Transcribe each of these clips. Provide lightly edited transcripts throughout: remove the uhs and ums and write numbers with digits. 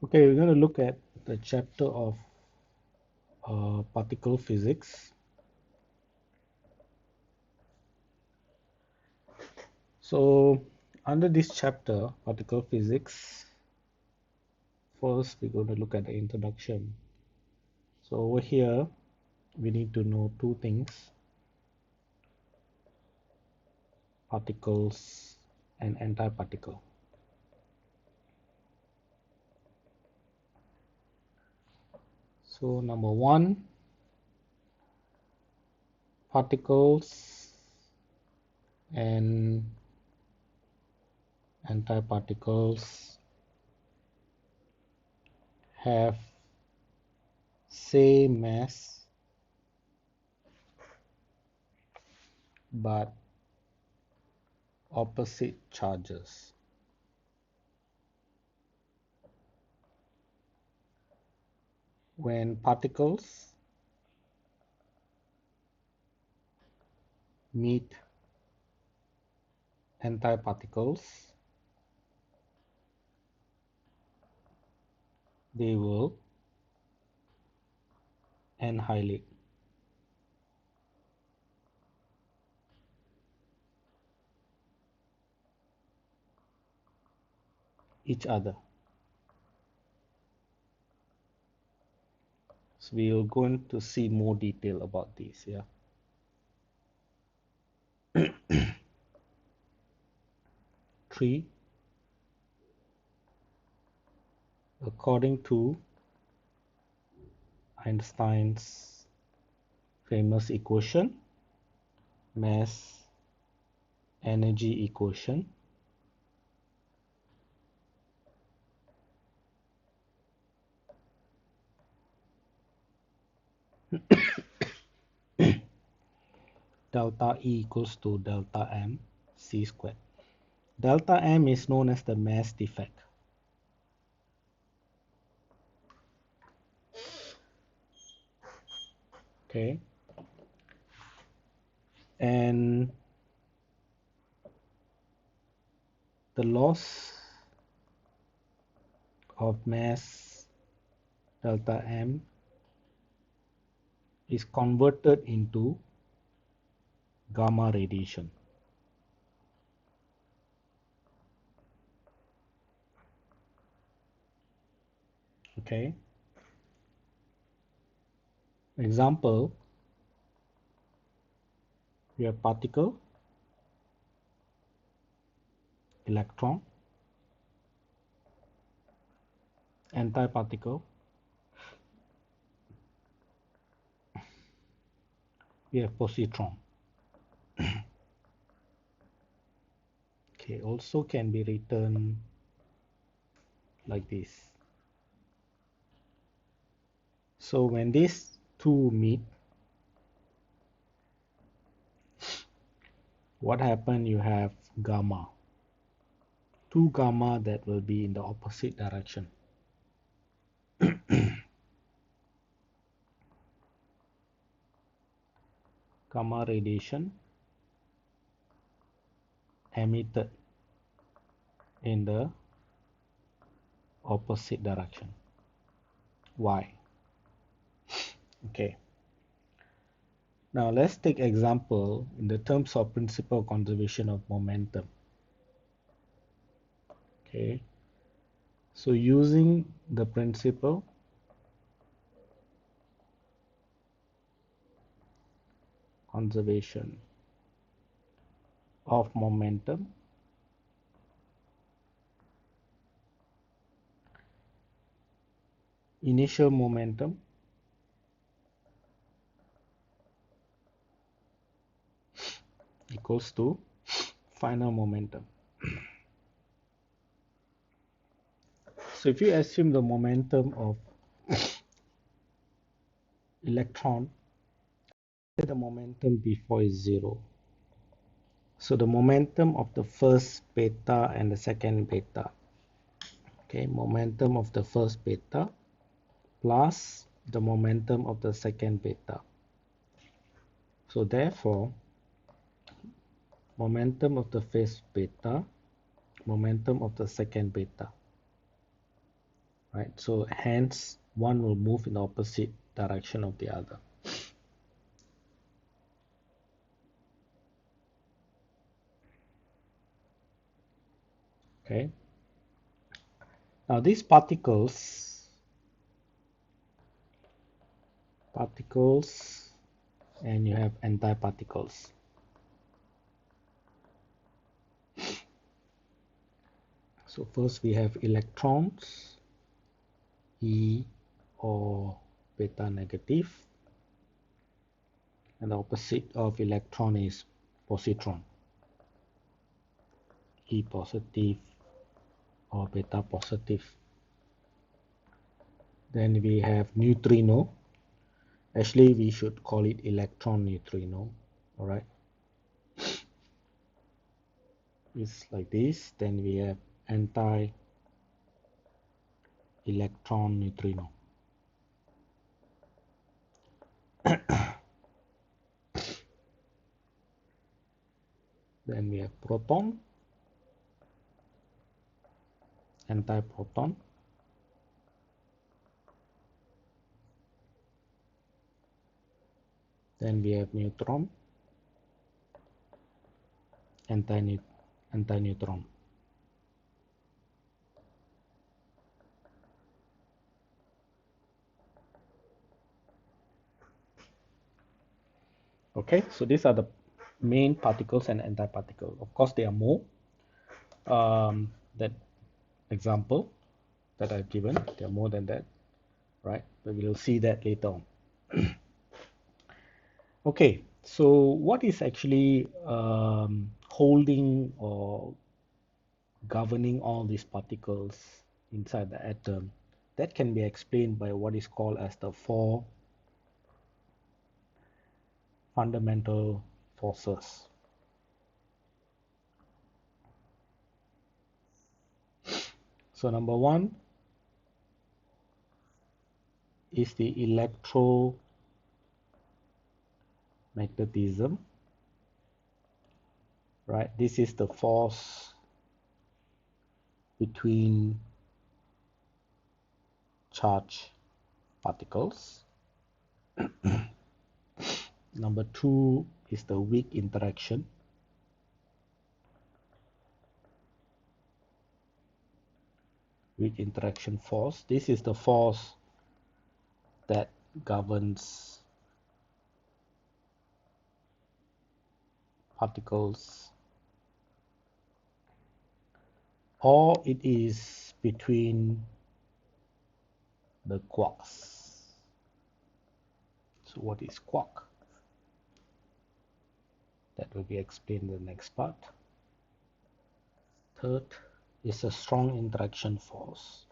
Okay, we're going to look at the chapter of particle physics. So, under this chapter, particle physics, first we're going to look at the introduction. So, over here, we need to know two things: particles and antiparticle. So, number one, particles and antiparticles have same mass but opposite charges. When particles meet antiparticles, they will annihilate each other. So we are going to see more detail about this. Yeah. Three, according to Einstein's famous equation, mass energy equation, delta E equals to delta m c squared. Delta m is known as the mass defect. Okay. And the loss of mass delta m is converted into gamma radiation. Okay. Example, we have particle, electron, antiparticle, we have positron. Okay, also can be written like this. So when these two meet, what happen? You have gamma. Two gamma that will be in the opposite direction. Gamma radiation emitted in the opposite direction. Why? Okay. Now let's take example in the terms of principle of conservation of momentum. Okay. So using the principle conservation of momentum, initial momentum equals to final momentum. So if you assume the momentum of electron, the momentum before is zero. So the momentum of the first beta and the second beta. Okay, momentum of the first beta plus the momentum of the second beta. So therefore, momentum of the first beta, momentum of the second beta. right? So hence one will move in the opposite direction of the other. Okay. Now these particles, and you have antiparticles. So first we have electrons, E or beta negative, and the opposite of electron is positron, E positive or beta positive. Then we have neutrino. Actually, we should call it electron neutrino. All right. It's like this. Then we have anti-electron neutrino. Then we have proton, antiproton. Then we have neutron, anti-neutron. Okay, so these are the main particles and antiparticle. Of course, there are more. That example that I've given, there are more than that, right? But we'll see that later on. Okay, so what is actually holding or governing all these particles inside the atom? That can be explained by what is called as the four fundamental forces. So number one is the electromagnetism, right? This is the force between charged particles. Number two is the weak interaction. Weak interaction force. This is the force that governs particles, or it is between the quarks. So what is quark? That will be explained in the next part. Third is a strong interaction force.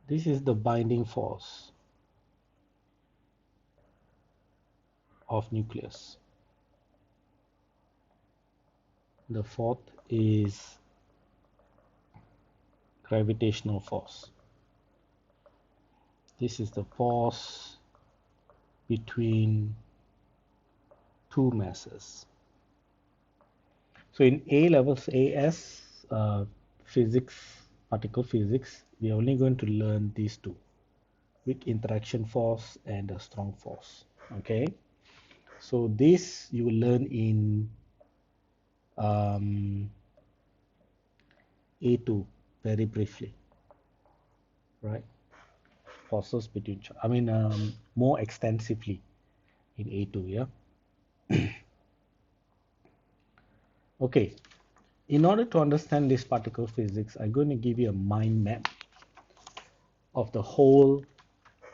This is the binding force of nucleus. The fourth is gravitational force. This is the force between two masses. So in A levels, AS, physics, particle physics, we are only going to learn these two, weak interaction force and a strong force. Okay, so this you will learn in A2 very briefly, right? Forces between, more extensively in A2, yeah. Okay, in order to understand this particle physics, I'm going to give you a mind map of the whole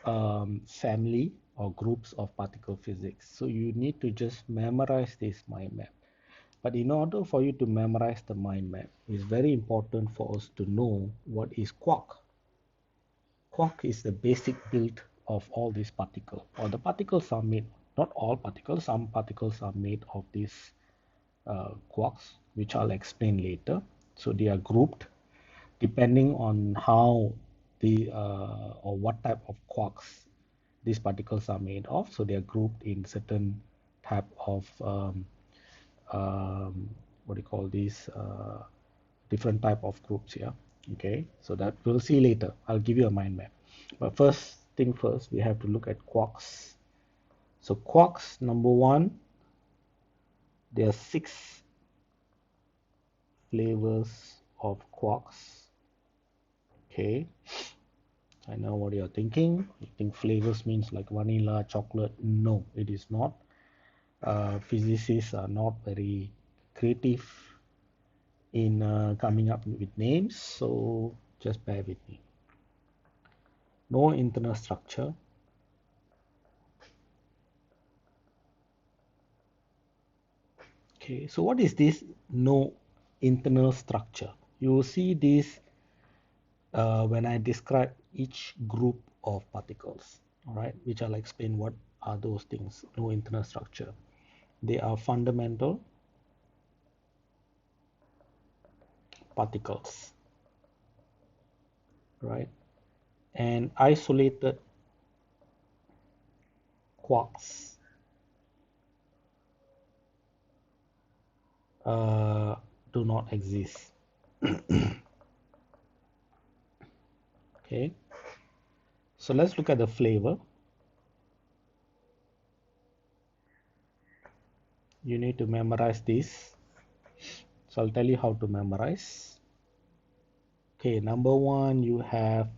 family or groups of particle physics. So you need to just memorize this mind map. But in order for you to memorize the mind map, it's very important for us to know what is quark. Quark is the basic build of all these particles. Or the particles are made, not all particles, some particles are made of these quarks, which I'll explain later. So they are grouped depending on how or what type of quarks these particles are made of. So they are grouped in certain type of what do you call these different type of groups here. Okay, so that we'll see later. I'll give you a mind map. But first thing first, we have to look at quarks. So quarks, number one, there are 6 flavors of quarks. Okay, I know what you're thinking. You think flavors means like vanilla, chocolate. No, it is not. Physicists are not very creative in coming up with names, so just bear with me. No internal structure. Okay, so what is this no internal structure? You will see this when I describe each group of particles, all right, which I'll explain what are those things. No internal structure. They are fundamental particles, right? And isolated quarks do not exist. Okay, so let's look at the flavor. You need to memorize this. So I'll tell you how to memorize. Okay, number one, you have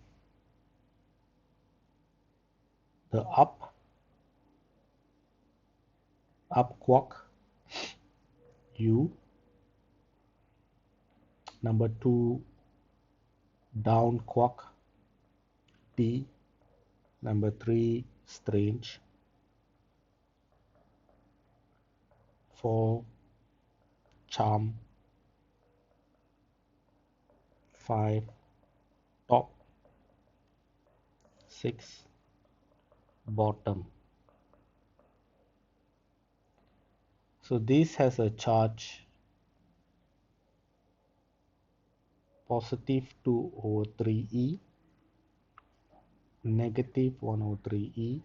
the up quark, U. Number two, down quark, P. Number three, strange. 4, charm. 5, top. 6, bottom. So this has a charge positive 2/3e, negative 1/3e,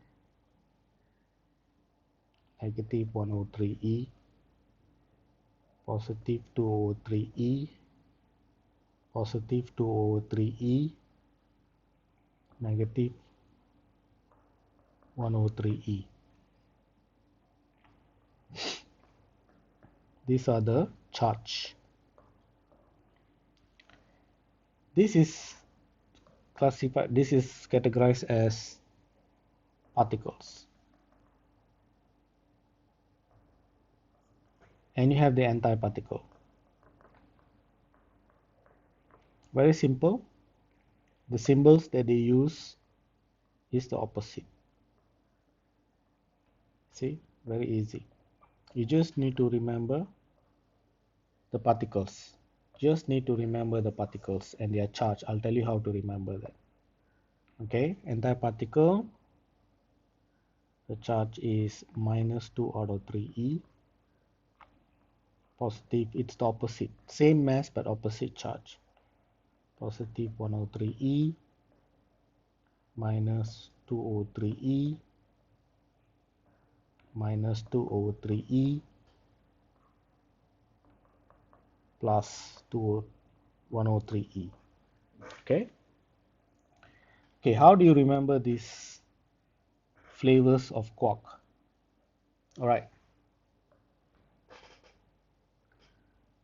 negative 1/3e, positive 2/3e, positive 2/3e, negative 1/3e. These are the charge. This is classified, this is categorized as particles. And you have the antiparticle. Very simple. The symbols that they use is the opposite. See, very easy. You just need to remember the particles. Just need to remember the particles and their charge. I'll tell you how to remember that. Okay, antiparticle, the charge is -2/3e. Positive, it's the opposite. Same mass but opposite charge. Positive 1/3e, -2/3e, -2/3e, plus 1/3e. Okay. Okay, how do you remember these flavors of quark? All right.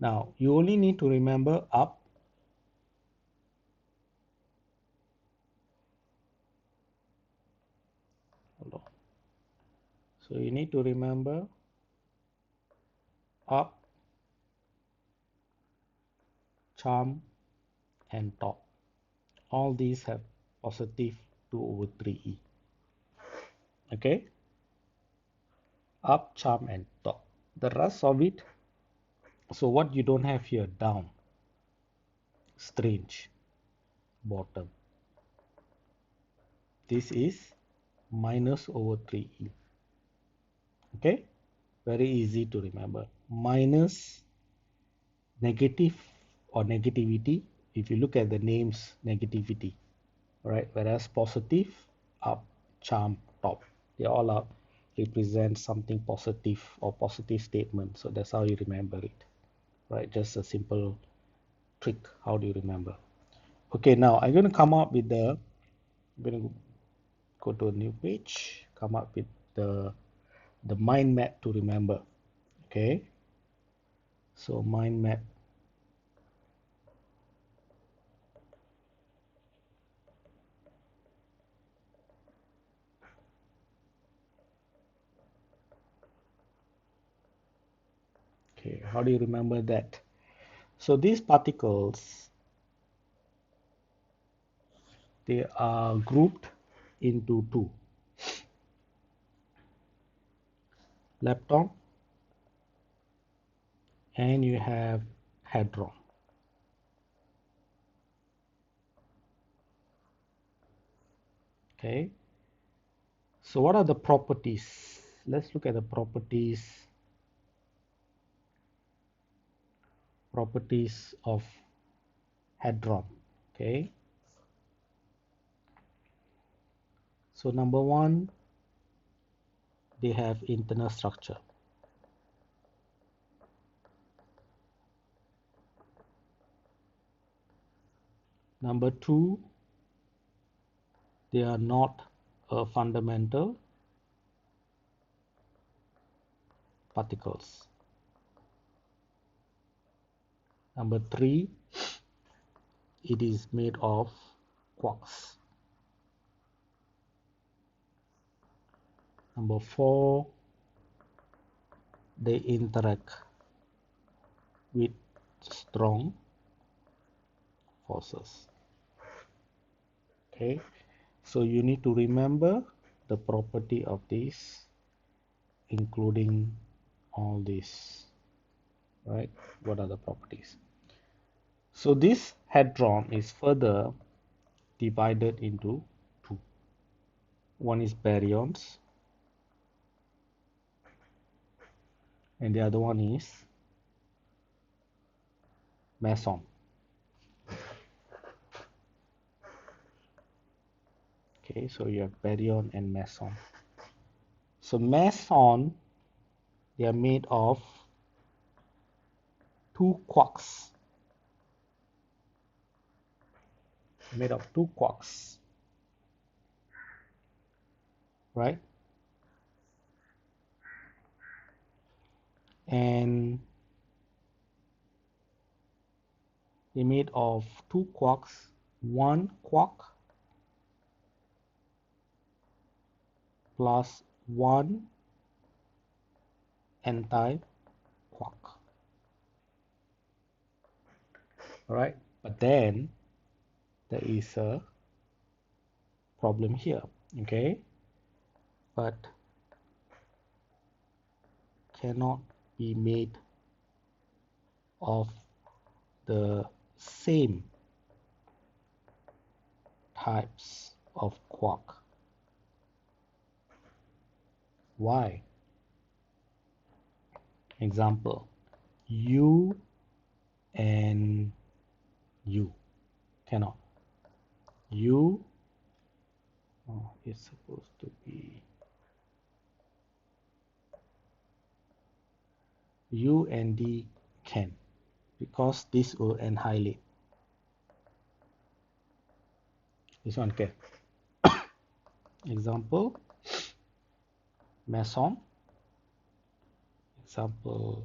Now you only need to remember up, hold on. So you need to remember up, charm, and top. All these have positive 2/3e. Okay, up, charm, and top. The rest of it, so what you don't have here, down, strange, bottom. This is -/3e. Okay, very easy to remember. Minus, negative or negativity. If you look at the names, negativity, right? Whereas positive, up, charm, top. They all are represent something positive or positive statement. So that's how you remember it. right? Just a simple trick. How do you remember? Okay, now I'm going to come up with the, I'm going to go to a new page, come up with the mind map to remember. Okay, so mind map. Okay, how do you remember that? So these particles, they are grouped into two: lepton, and you have hadron. Okay, so what are the properties? Let's look at the properties of hadron. Okay, so number one, they have internal structure. Number two, they are not fundamental particles. Number three, it is made of quarks. Number four, they interact with strong forces. Okay, so you need to remember the property of these, including all these, right? What are the properties? So this hadron is further divided into two. One is baryons, and the other one is meson. Okay, so you have baryon and meson. So meson, they are made of two quarks. Made of two quarks, right? And they made of two quarks, one quark plus one anti-quark. All right, but then there is a problem here. Okay, but cannot be made of the same types of quark. Why? Example, U and U cannot. U, oh, it's supposed to be U and D can, because this will annihilate. This one can. Example, meson. Example,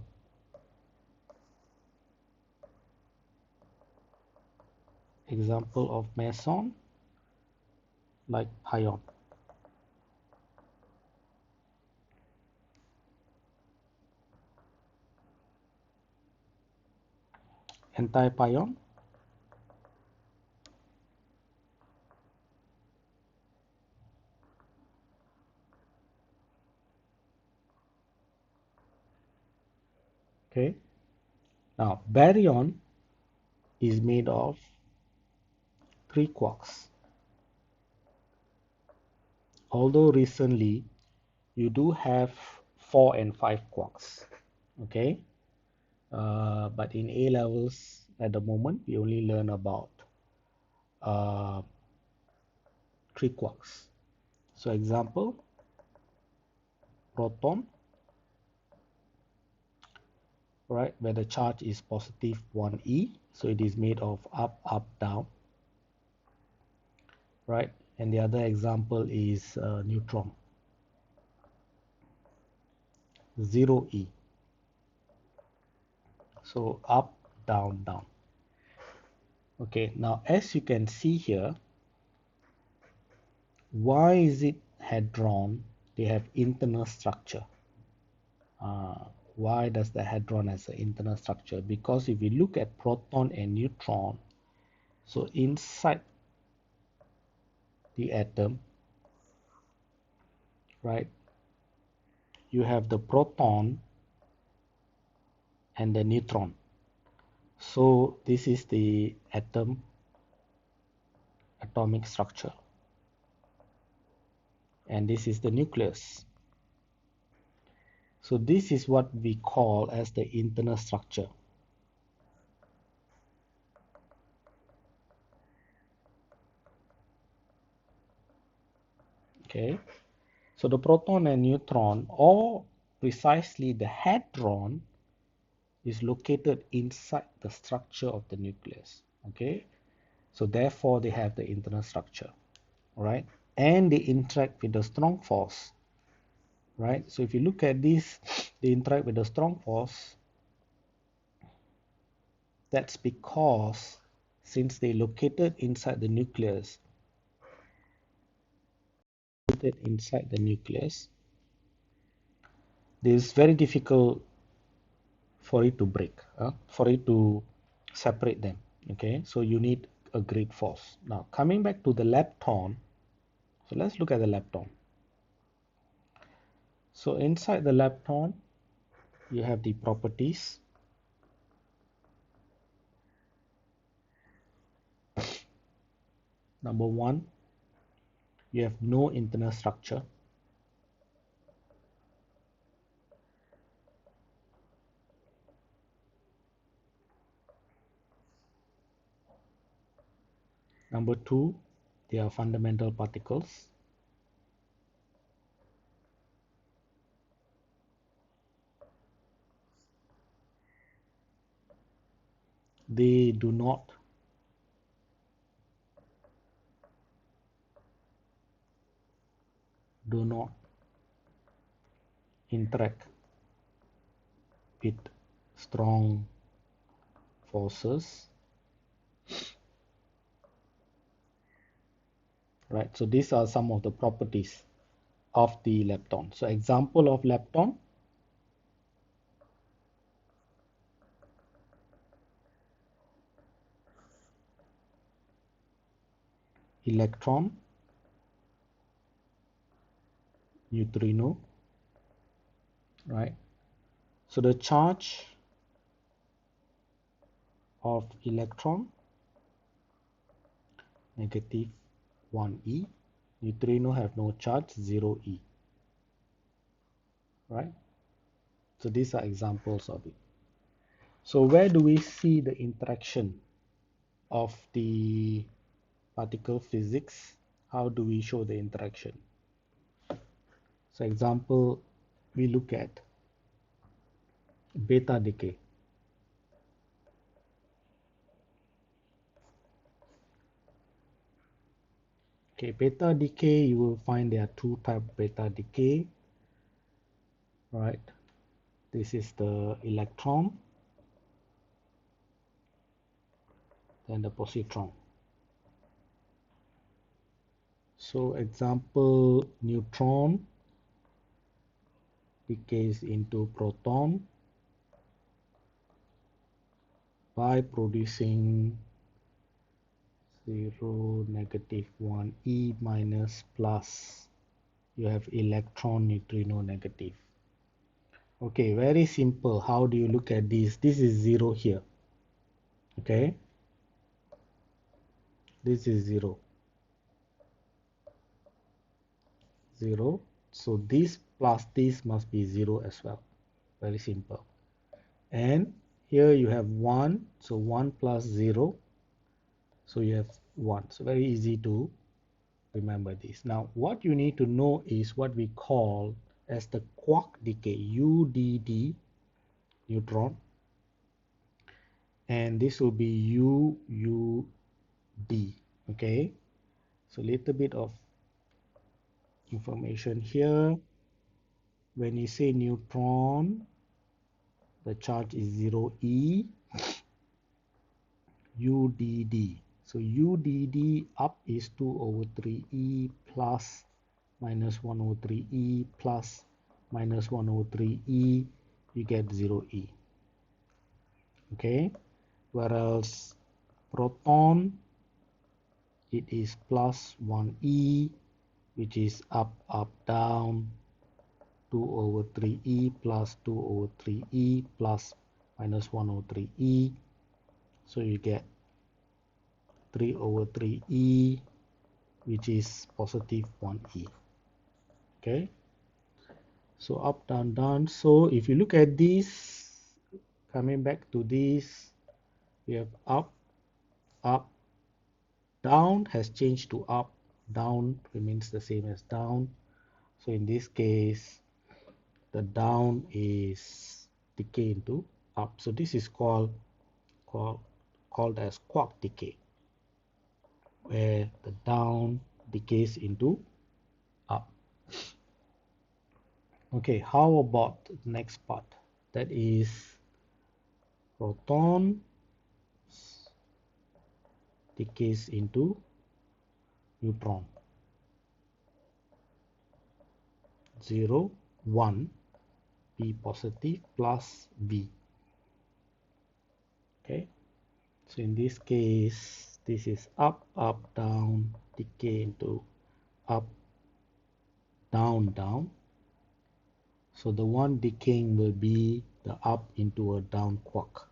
of meson, like pion. Anti-pion, okay. Now baryon is made of three quarks. Although recently you do have 4 and 5 quarks, okay. But in A levels at the moment, we only learn about uh, 3 quarks. So example, proton, right, where the charge is positive 1e, so it is made of up, up, down, right? And the other example is neutron, 0e, so up, down, down. Okay, now as you can see here, why is it hadron? They have internal structure. Why does the hadron has an internal structure? Because if you look at proton and neutron, so inside the atom, right, you have the proton and the neutron. So this is the atomic structure, and this is the nucleus. So this is what we call as the internal structure. Okay, so the proton and neutron, or precisely the hadron, is located inside the structure of the nucleus. Okay, so therefore they have the internal structure, right? And they interact with the strong force, right? So if you look at this, they interact with the strong force. That's because since they located inside the nucleus, it is very difficult for it to break, for it to separate them. Okay, so you need a great force. Now coming back to the lepton, so let's look at the lepton. So inside the lepton, you have the properties. Number one, you have no internal structure. Number two, they are fundamental particles. They do not interact with strong forces, right? So these are some of the properties of the lepton. So example of lepton: electron, neutrino, right? So the charge of electron, negative 1e. Neutrino have no charge, 0e, right? So these are examples of it. So where do we see the interaction of the particle physics? How do we show the interaction? So example, we look at beta decay. Okay, beta decay, you will find there are two types of beta decay, right? This is the electron and the positron. So example, neutron decays into proton by producing 0, negative 1, E minus plus. You have electron, neutrino, negative. Okay, very simple. How do you look at this? This is 0 here. Okay, this is 0. 0. So this plus this must be 0 as well. Very simple. And here you have 1. So 1 plus 0. So you have 1. So very easy to remember this. Now what you need to know is what we call as the quark decay, UDD, neutron, and this will be UUD. Okay, so a little bit of information here. When you say neutron, the charge is 0e. UDD. So UDD up is 2 over 3e plus minus 1 over 3e plus minus 1 over 3e. You get 0e. Okay. Whereas proton, it is plus 1e, which is up, up, down, 2 over 3e plus 2 over 3e plus minus 1 over 3e. So you get 3 over 3e, which is positive 1e. Okay, so up, down, down. So if you look at this, coming back to this, we have up, up, down has changed to up, down remains the same as down. So in this case, the down is decay into up. So this is called as quark decay, where the down decays into up. Okay, how about the next part? That is proton decays into neutron. 0, 1, P positive plus V. Okay, so in this case, this is up, up, down, decay into up, down, down. So the one decaying will be the up into a down quark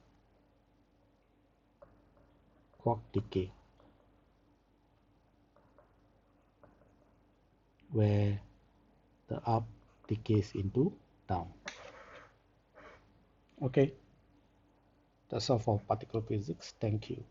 decay, where the up decays into down. Okay, that's all for particle physics. Thank you.